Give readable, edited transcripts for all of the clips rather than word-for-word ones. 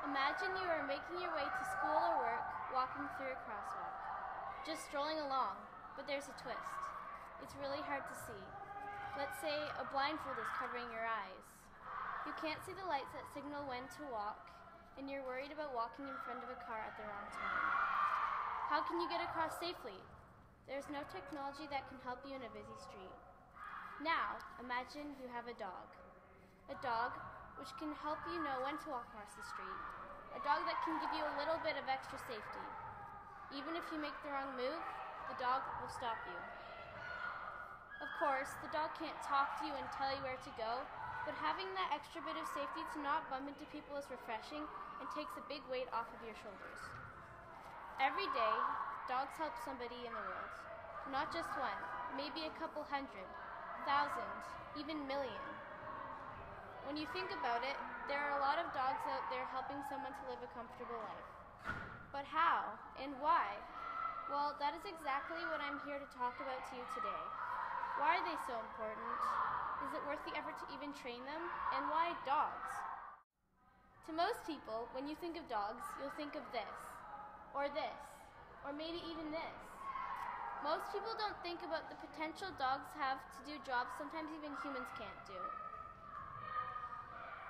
Imagine you are making your way to school or work, walking through a crosswalk. Just strolling along, but there's a twist. It's really hard to see. Let's say a blindfold is covering your eyes. You can't see the lights that signal when to walk, and you're worried about walking in front of a car at the wrong time. How can you get across safely? There's no technology that can help you in a busy street. Now, imagine you have a dog. A dog which can help you know when to walk across the street. A dog that can give you a little bit of extra safety. Even if you make the wrong move, the dog will stop you. Of course, the dog can't talk to you and tell you where to go, but having that extra bit of safety to not bump into people is refreshing and takes a big weight off of your shoulders. Every day, dogs help somebody in the world. Not just one, maybe a couple hundred, thousand, even million. When you think about it, there are a lot of dogs out there helping someone to live a comfortable life. But how and why? Well, that is exactly what I'm here to talk about to you today. Why are they so important? Is it worth the effort to even train them? And why dogs? To most people, when you think of dogs, you'll think of this, or maybe even this. Most people don't think about the potential dogs have to do jobs sometimes even humans can't do.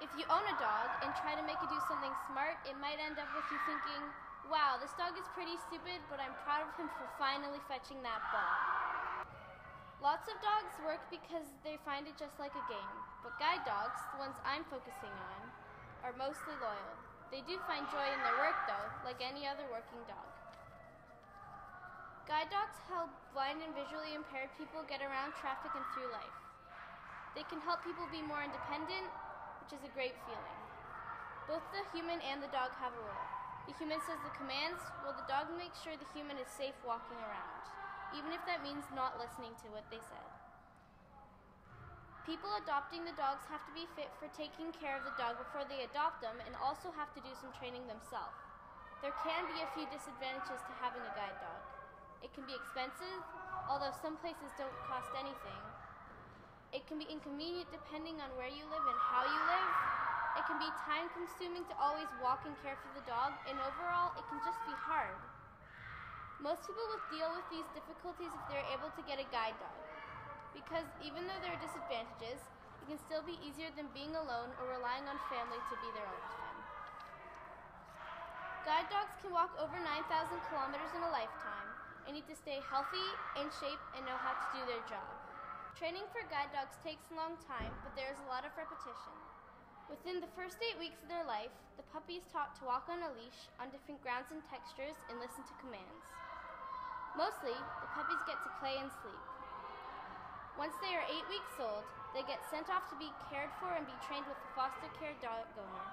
If you own a dog and try to make it do something smart, it might end up with you thinking, wow, this dog is pretty stupid, but I'm proud of him for finally fetching that ball. Lots of dogs work because they find it just like a game, but guide dogs, the ones I'm focusing on, are mostly loyal. They do find joy in their work though, like any other working dog. Guide dogs help blind and visually impaired people get around traffic and through life. They can help people be more independent, which is a great feeling. Both the human and the dog have a role. The human says the commands, while the dog makes sure the human is safe walking around, even if that means not listening to what they said. People adopting the dogs have to be fit for taking care of the dog before they adopt them and also have to do some training themselves. There can be a few disadvantages to having a guide dog. It can be expensive, although some places don't cost anything. It can be inconvenient depending on where you live and how you live. It can be time-consuming to always walk and care for the dog, and overall, it can just be hard. Most people will deal with these difficulties if they're able to get a guide dog, because even though there are disadvantages, it can still be easier than being alone or relying on family to be there all the time. Guide dogs can walk over 9,000 kilometers in a lifetime and need to stay healthy, in shape, and know how to do their job. Training for guide dogs takes a long time, but there is a lot of repetition. Within the first 8 weeks of their life, the puppy is taught to walk on a leash on different grounds and textures and listen to commands. Mostly, the puppies get to play and sleep. Once they are 8 weeks old, they get sent off to be cared for and be trained with a foster care dog owner.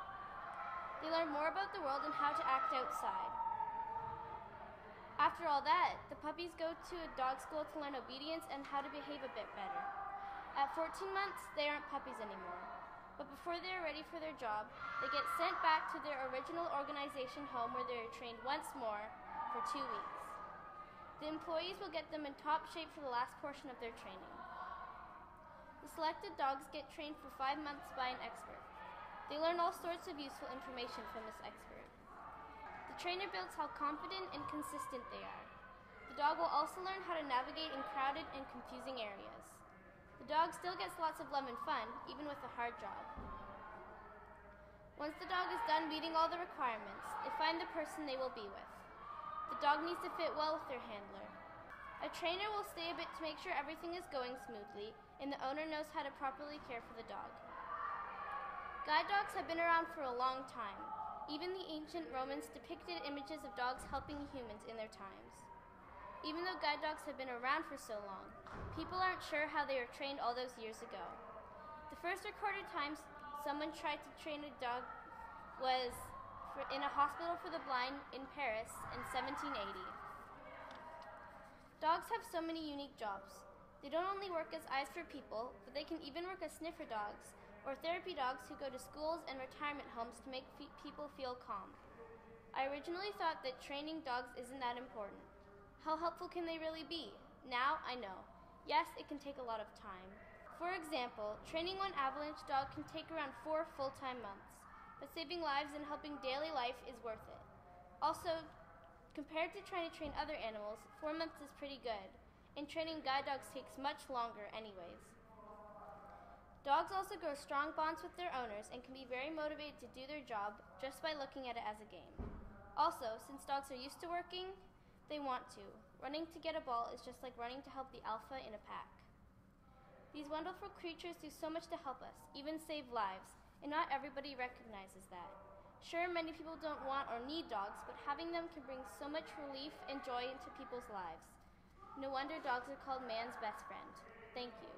They learn more about the world and how to act outside. After all that, the puppies go to a dog school to learn obedience and how to behave a bit better. At 14 months, they aren't puppies anymore. But before they are ready for their job, they get sent back to their original organization home where they are trained once more for 2 weeks. The employees will get them in top shape for the last portion of their training. The selected dogs get trained for 5 months by an expert. They learn all sorts of useful information from this expert. The trainer builds how confident and consistent they are. The dog will also learn how to navigate in crowded and confusing areas. The dog still gets lots of love and fun, even with a hard job. Once the dog is done meeting all the requirements, they find the person they will be with. The dog needs to fit well with their handler. A trainer will stay a bit to make sure everything is going smoothly, and the owner knows how to properly care for the dog. Guide dogs have been around for a long time. Even the ancient Romans depicted images of dogs helping humans in their times. Even though guide dogs have been around for so long, people aren't sure how they were trained all those years ago. The first recorded time someone tried to train a dog was in a hospital for the blind in Paris in 1780. Dogs have so many unique jobs. They don't only work as eyes for people, but they can even work as sniffer dogs or therapy dogs who go to schools and retirement homes to make people feel calm. I originally thought that training dogs isn't that important. How helpful can they really be? Now I know. Yes, it can take a lot of time. For example, training one avalanche dog can take around 4 full-time months. but saving lives and helping daily life is worth it. Also, compared to trying to train other animals, 4 months is pretty good, and training guide dogs takes much longer anyways. Dogs also grow strong bonds with their owners and can be very motivated to do their job just by looking at it as a game. Also, since dogs are used to working, they want to. Running to get a ball is just like running to help the alpha in a pack. These wonderful creatures do so much to help us, even save lives, and not everybody recognizes that. Sure, many people don't want or need dogs, but having them can bring so much relief and joy into people's lives. No wonder dogs are called man's best friend. Thank you.